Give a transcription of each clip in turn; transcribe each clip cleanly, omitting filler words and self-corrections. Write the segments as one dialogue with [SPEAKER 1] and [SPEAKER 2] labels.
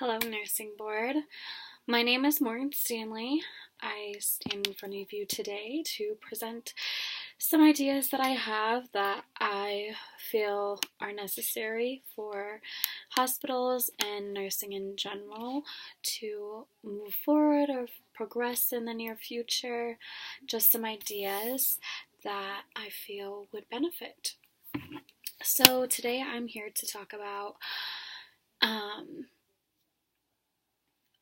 [SPEAKER 1] Hello, Nursing Board. My name is Morgan Stanley. I stand in front of you today to present some ideas that I have that I feel are necessary for hospitals and nursing in general to move forward or progress in the near future. Just some ideas that I feel would benefit. So today I'm here to talk about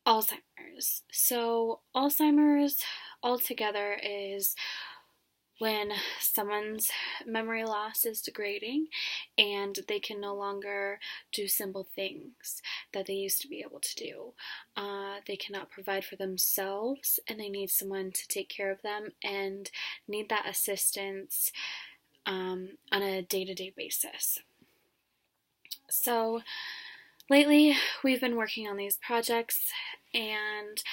[SPEAKER 1] Alzheimer's. So Alzheimer's altogether is when someone's memory loss is degrading and they can no longer do simple things that they used to be able to do. They cannot provide for themselves and they need someone to take care of them and need that assistance on a day-to-day basis. So lately, we've been working on these projects, and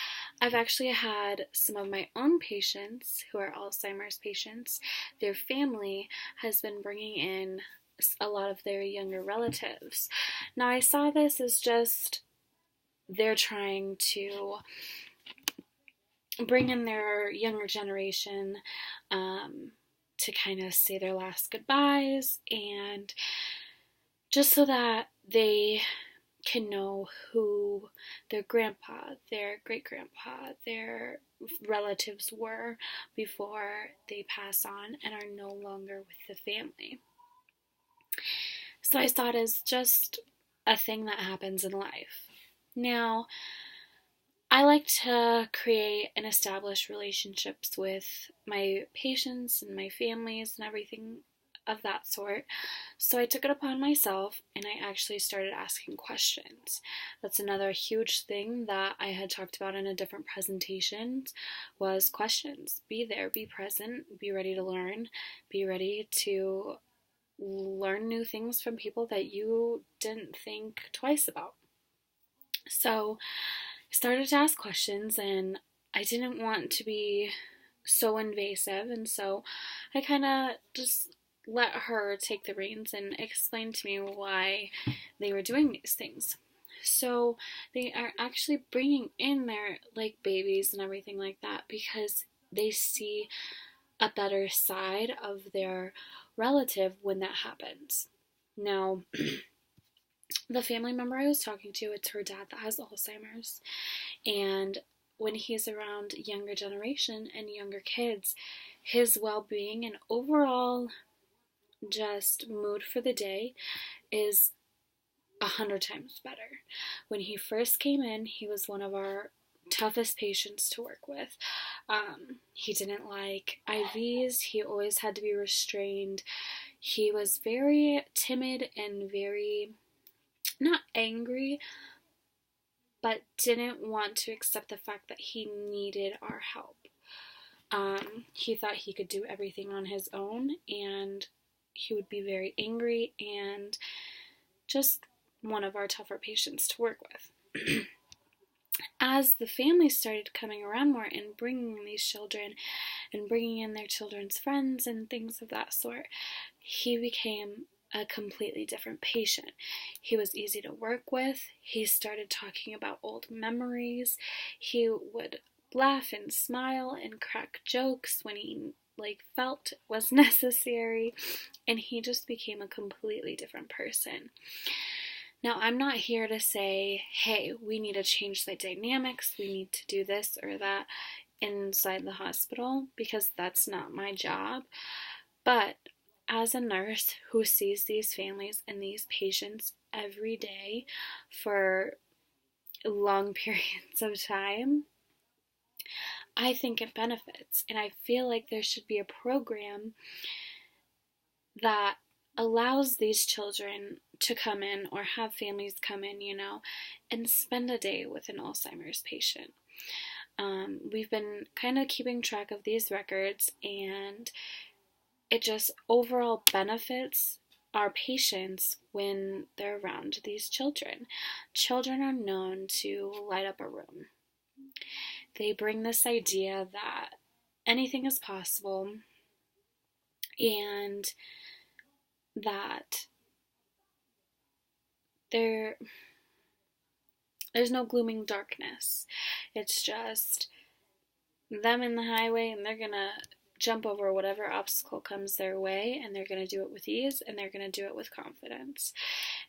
[SPEAKER 1] I've actually had some of my own patients who are Alzheimer's patients. Their family has been bringing in a lot of their younger relatives. Now, I saw this as just they're trying to bring in their younger generation to kind of say their last goodbyes, and just so that they can know who their grandpa, their great-grandpa, their relatives were before they pass on and are no longer with the family. So I saw it as just a thing that happens in life. Now, I like to create and establish relationships with my patients and my families and everything of that sort. So I took it upon myself and I actually started asking questions. That's another huge thing that I had talked about in a different presentation was questions. Be there, be present, be ready to learn, be ready to learn new things from people that you didn't think twice about. So I started to ask questions and I didn't want to be so invasive, and so I kind of just let her take the reins and explain to me why they were doing these things. So they are actually bringing in their babies and everything like that because they see a better side of their relative when that happens. Now, the family member I was talking to, it's her dad that has Alzheimer's, and when he's around younger generation and younger kids, his well-being and overall just mood for the day is 100 times better. When he first came in, he was one of our toughest patients to work with. He didn't like IVs. He always had to be restrained. He was very timid and very, not angry, but didn't want to accept the fact that he needed our help. He thought he could do everything on his own, and he would be very angry and just one of our tougher patients to work with. As the family started coming around more and bringing in these children and bringing in their children's friends and things of that sort, he became a completely different patient. He was easy to work with. He started talking about old memories. He would laugh and smile and crack jokes when he felt was necessary, and he just became a completely different person. Now, I'm not here to say, hey, we need to change the dynamics, we need to do this or that inside the hospital, because that's not my job. But as a nurse who sees these families and these patients every day for long periods of time, I think it benefits, and I feel like there should be a program that allows these children to come in or have families come in, and spend a day with an Alzheimer's patient. We've been kind of keeping track of these records, and it just overall benefits our patients when they're around these children. Children are known to light up a room. They bring this idea that anything is possible and that There's no glooming darkness. It's just them in the highway, and they're gonna jump over whatever obstacle comes their way, and they're gonna do it with ease, and they're gonna do it with confidence.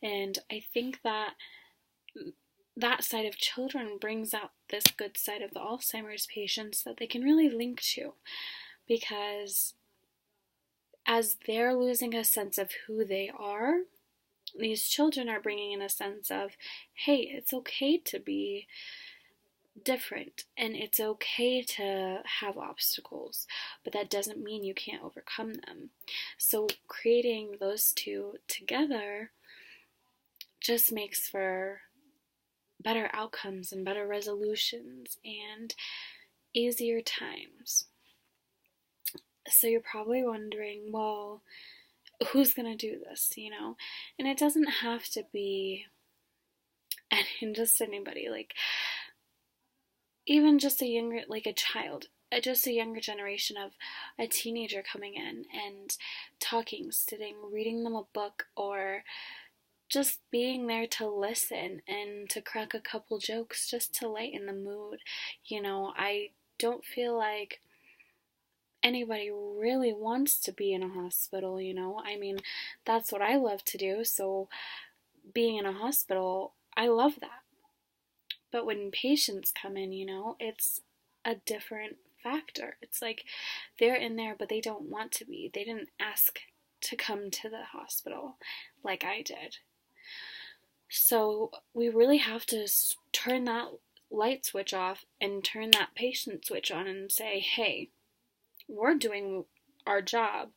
[SPEAKER 1] And I think that that side of children brings out this good side of the Alzheimer's patients that they can really link to, because as they're losing a sense of who they are, these children are bringing in a sense of, hey, it's okay to be different, and it's okay to have obstacles, but that doesn't mean you can't overcome them. So creating those two together just makes for better outcomes and better resolutions and easier times. So you're probably wondering, well, who's gonna do this, And it doesn't have to be just anybody, like even just a younger, like a child, just a younger generation of a teenager coming in and talking, sitting, reading them a book, or just being there to listen and to crack a couple jokes just to lighten the mood. I don't feel like anybody really wants to be in a hospital, I mean, that's what I love to do, so being in a hospital, I love that. But when patients come in, it's a different factor. It's like they're in there, but they don't want to be. They didn't ask to come to the hospital like I did. So we really have to turn that light switch off and turn that patient switch on and say, hey, we're doing our job,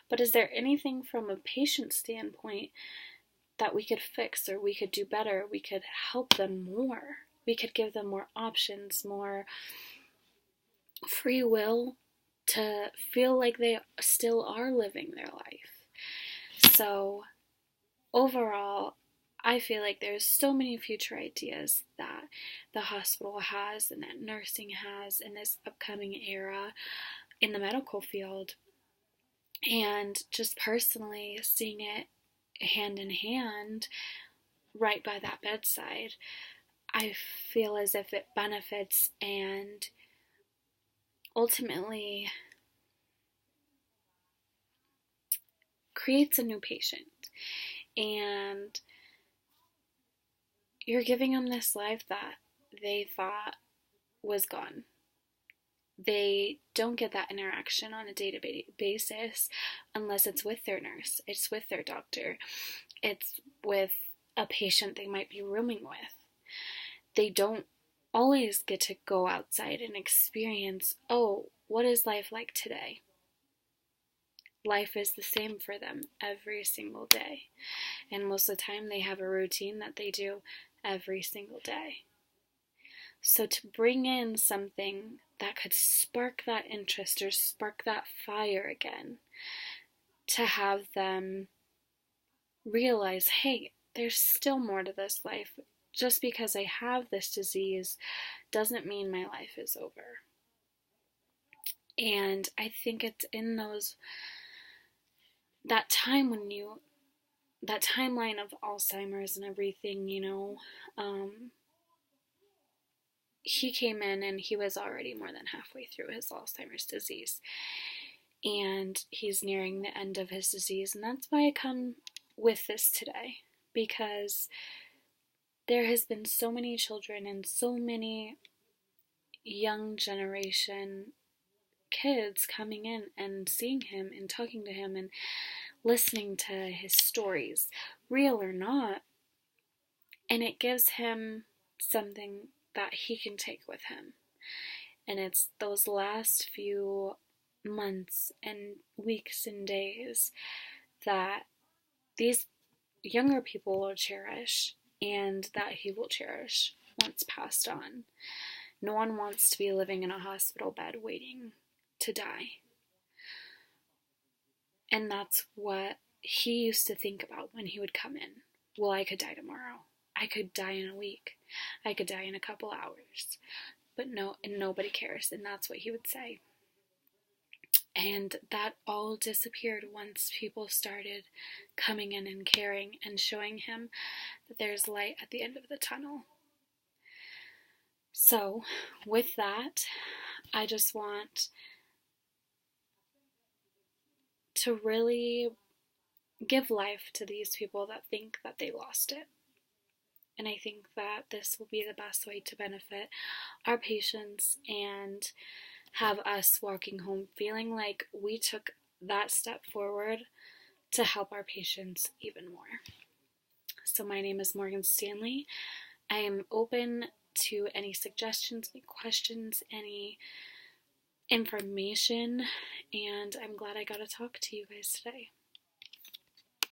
[SPEAKER 1] but is there anything from a patient standpoint that we could fix or we could do better? We could help them more. We could give them more options, more free will to feel like they still are living their life. So overall, I feel like there's so many future ideas that the hospital has and that nursing has in this upcoming era in the medical field. And just personally seeing it hand in hand right by that bedside, I feel as if it benefits and ultimately creates a new patient. And you're giving them this life that they thought was gone. They don't get that interaction on a day-to-day basis unless it's with their nurse, it's with their doctor, it's with a patient they might be rooming with. They don't always get to go outside and experience, oh, what is life like today? Life is the same for them every single day. And most of the time they have a routine that they do every single day. So to bring in something that could spark that interest or spark that fire again, to have them realize, hey, there's still more to this life. Just because I have this disease doesn't mean my life is over. And I think it's in that time when that timeline of Alzheimer's and everything, he came in and he was already more than halfway through his Alzheimer's disease. And he's nearing the end of his disease. And that's why I come with this today, because there has been so many children and so many young generation kids coming in and seeing him and talking to him and listening to his stories, real or not. And it gives him something that he can take with him. And it's those last few months and weeks and days that these younger people will cherish and that he will cherish once passed on. No one wants to be living in a hospital bed waiting to die. And that's what he used to think about when he would come in. Well, I could die tomorrow. I could die in a week. I could die in a couple hours. But no, and nobody cares. And that's what he would say. And that all disappeared once people started coming in and caring and showing him that there's light at the end of the tunnel. So, with that, I just want to really give life to these people that think that they lost it. And I think that this will be the best way to benefit our patients and have us walking home feeling like we took that step forward to help our patients even more. So my name is Morgan Stanley. I am open to any suggestions, any questions, any information, and I'm glad I got to talk to you guys today.